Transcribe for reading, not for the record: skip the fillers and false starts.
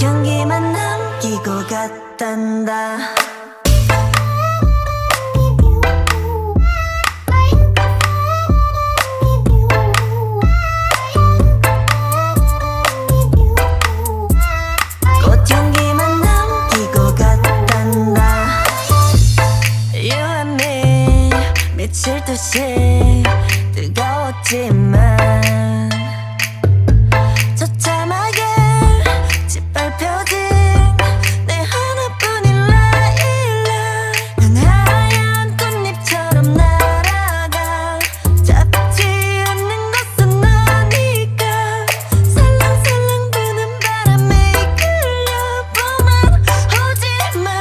꽃향기만 남기고 갔단다. 꽃향기만 남기고 갔단다. You and me 미칠 듯이 뜨거웠지만